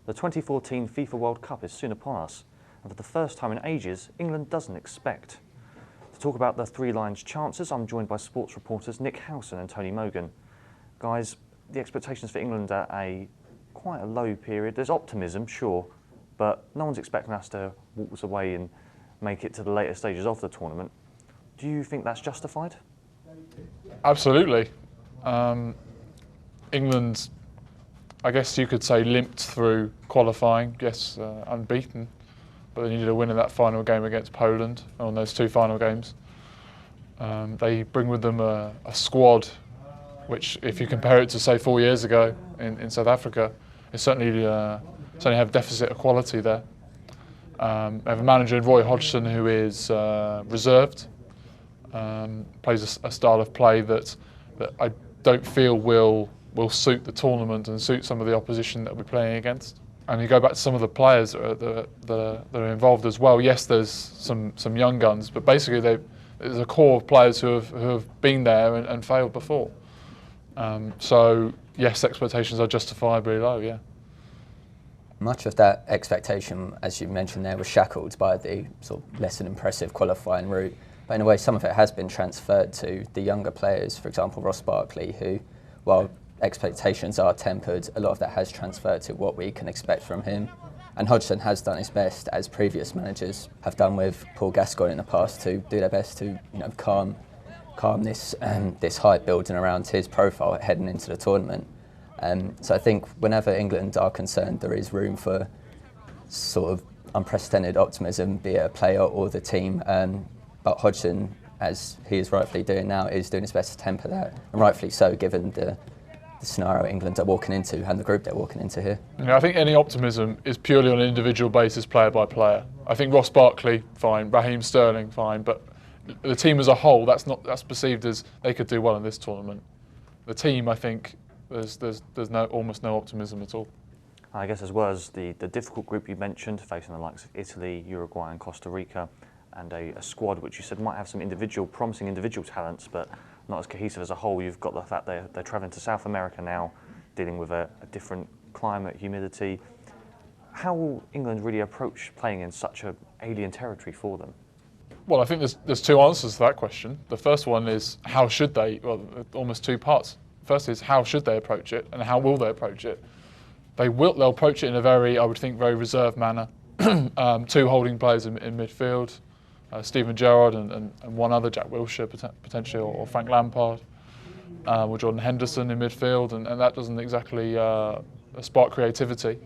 The 2014 FIFA World Cup is soon upon us, and for the first time in ages, England doesn't expect. To talk about the Three Lions' chances, I'm joined by sports reporters Nick Howson and Tony Mogan. Guys, the expectations for England are quite a low period. There's optimism, sure, but no one's expecting us to waltz away and make it to the later stages of the tournament. Do you think that's justified? Absolutely. England, I guess you could say, limped through qualifying, yes, unbeaten, but they needed a win in that final game against Poland, on those two final games. They bring with them a squad which, if you compare it to, say, 4 years ago in South Africa, it certainly have deficit of quality there. They have a manager in Roy Hodgson who is reserved, plays a style of play that I don't feel will suit the tournament and suit some of the opposition that we're playing against. And you go back to some of the players that are involved as well. Yes, there's some young guns, but basically there's a core of players who have been there and failed before. So yes, expectations are justifiably low. Yeah. Much of that expectation, as you mentioned there, was shackled by the sort of less than impressive qualifying route. But in a way, some of it has been transferred to the younger players. For example, Ross Barkley, who, while expectations are tempered, a lot of that has transferred to what we can expect from him. And Hodgson has done his best, as previous managers have done with Paul Gascoigne in the past, to do their best to calm this hype building around his profile heading into the tournament. So I think whenever England are concerned, there is room for sort of unprecedented optimism, be it a player or the team. But Hodgson, as he is rightfully doing now, is doing his best to temper that, and rightfully so, given the scenario England are walking into and the group they're walking into here. I think any optimism is purely on an individual basis, player by player. I think Ross Barkley, fine. Raheem Sterling, fine. But the team as a whole, that's perceived as they could do well in this tournament. The team, I think, there's almost no optimism at all. I guess as well as the difficult group you mentioned, facing the likes of Italy, Uruguay and Costa Rica, and a squad which you said might have some promising individual talents, but not as cohesive as a whole. You've got the fact they're travelling to South America now, dealing with a different climate, humidity. How will England really approach playing in such an alien territory for them? Well, I think there's two answers to that question. The first one is how should they? Well, almost two parts. First is how should they approach it, and how will they approach it? They'll approach it in a very, I would think, very reserved manner. Two holding players in midfield. Steven Gerrard and one other, Jack Wilshere potentially, or Frank Lampard, or Jordan Henderson in midfield, and that doesn't exactly spark creativity.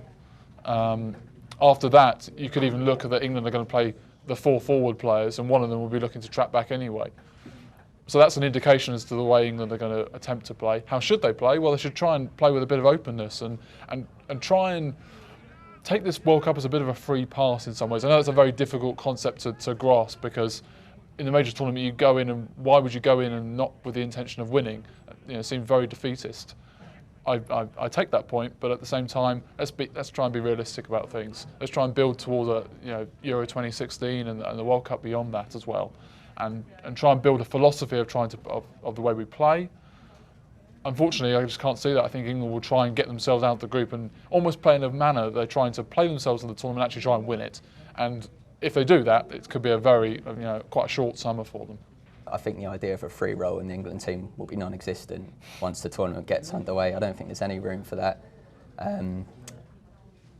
After that, you could even look at that England are going to play the four forward players, and one of them will be looking to trap back anyway. So that's an indication as to the way England are going to attempt to play. How should they play? Well, they should try and play with a bit of openness and try and take this World Cup as a bit of a free pass in some ways. I know it's a very difficult concept to grasp, because in the major tournament you go in, and why would you go in and not with the intention of winning? It seems very defeatist. I take that point, but at the same time, let's try and be realistic about things. Let's try and build towards Euro 2016 and the World Cup beyond that as well, and try and build a philosophy of the way we play. Unfortunately, I just can't see that. I think England will try and get themselves out of the group and almost play in a manner they're trying to play themselves in the tournament and actually try and win it. And if they do that, it could be a very, quite a short summer for them. I think the idea of a free roll in the England team will be non-existent once the tournament gets underway. I don't think there's any room for that.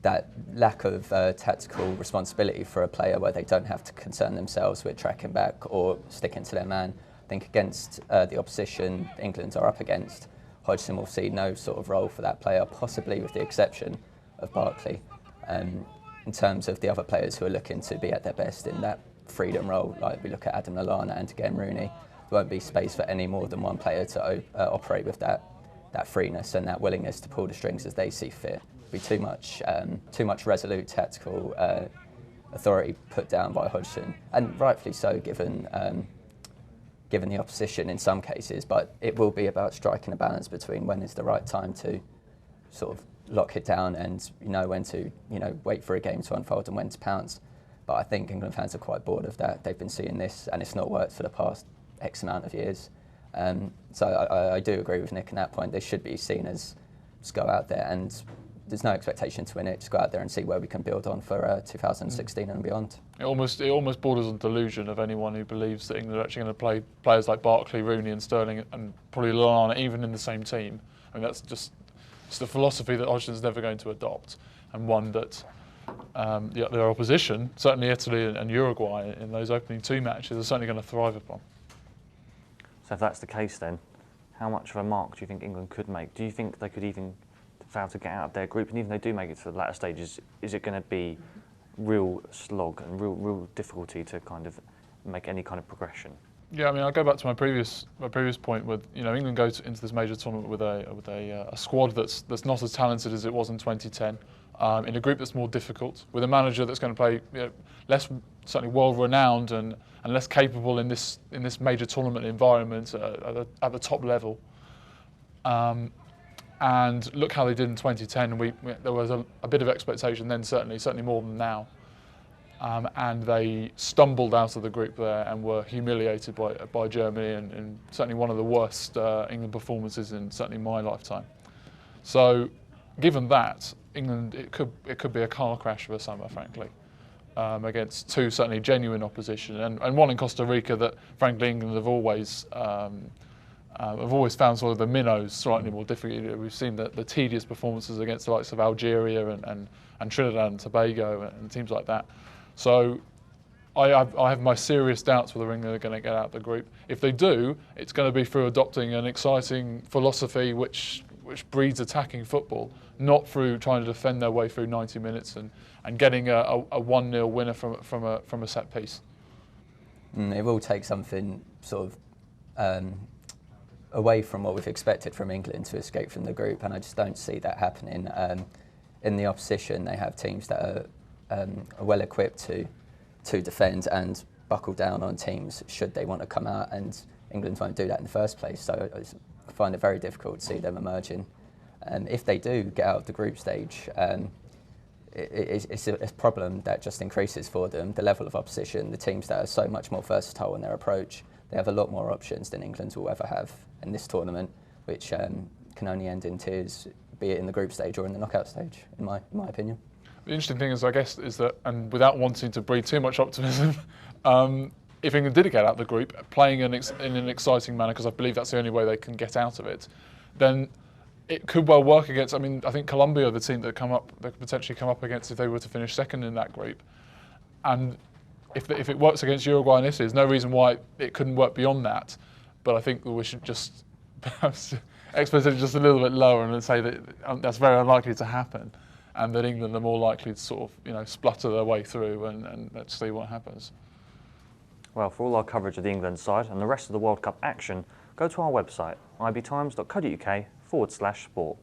That lack of tactical responsibility for a player where they don't have to concern themselves with tracking back or sticking to their man. I think against the opposition England are up against, Hodgson will see no sort of role for that player, possibly with the exception of Barkley. In terms of the other players who are looking to be at their best in that freedom role, like we look at Adam Lallana and again Rooney, there won't be space for any more than one player to operate with that freeness and that willingness to pull the strings as they see fit. Be too much resolute tactical authority put down by Hodgson, and rightfully so, given the opposition in some cases. But it will be about striking a balance between when is the right time to sort of lock it down and when to wait for a game to unfold and when to pounce. But I think England fans are quite bored of that. They've been seeing this, and it's not worked for the past X amount of years. So I do agree with Nick on that point. They should be seen as just go out there and there's no expectation to win it. Just go out there and see where we can build on for 2016 and beyond. It almost borders on delusion of anyone who believes that England are actually going to play players like Barkley, Rooney and Sterling and probably Lallana even in the same team. I mean, it's the philosophy that Hodgson's never going to adopt, and one that their opposition, certainly Italy and Uruguay in those opening 2 matches, are certainly going to thrive upon. So if that's the case then, how much of a mark do you think England could make? Do you think they could even fail to get out of their group? And even if they do make it to the latter stages, is it going to be real slog and real difficulty to kind of make any kind of progression? Yeah, I mean, I'll go back to my previous point with, England goes into this major tournament with a squad that's not as talented as it was in 2010, in a group that's more difficult, with a manager that's going to play less certainly world-renowned and less capable in this major tournament environment at the top level. And look how they did in 2010. There was a bit of expectation then, certainly more than now. And they stumbled out of the group there and were humiliated by Germany, and certainly one of the worst England performances in certainly my lifetime. So, given that, England it could be a car crash of a summer, frankly, against 2 certainly genuine opposition, and one in Costa Rica that frankly England have always found sort of the minnows slightly more difficult. We've seen the tedious performances against the likes of Algeria and Trinidad and Tobago and teams like that. So I have my serious doubts whether England are going to get out of the group. If they do, it's going to be through adopting an exciting philosophy which breeds attacking football, not through trying to defend their way through 90 minutes and getting a 1-0 winner from a set piece. It will take something sort of away from what we've expected from England to escape from the group, and I just don't see that happening. In the opposition, they have teams that are well equipped to defend and buckle down on teams should they want to come out, and England won't do that in the first place. So I find it very difficult to see them emerging. If they do get out of the group stage, it's a problem that just increases for them. The level of opposition, the teams that are so much more versatile in their approach, they have a lot more options than England will ever have in this tournament, which can only end in tears, be it in the group stage or in the knockout stage, in my opinion. The interesting thing is, I guess, is that, and without wanting to breed too much optimism, if England did get out of the group, playing in an exciting manner, because I believe that's the only way they can get out of it, then it could well work against. I mean, I think Colombia are the team that could potentially come up against if they were to finish second in that group, and if it works against Uruguay and Italy, there's no reason why it couldn't work beyond that. But I think that we should just perhaps expect it just a little bit lower and say that that's very unlikely to happen, and that England are more likely to sort of splutter their way through, and let's see what happens. Well, for all our coverage of the England side and the rest of the World Cup action, go to our website, ibtimes.co.uk/sport.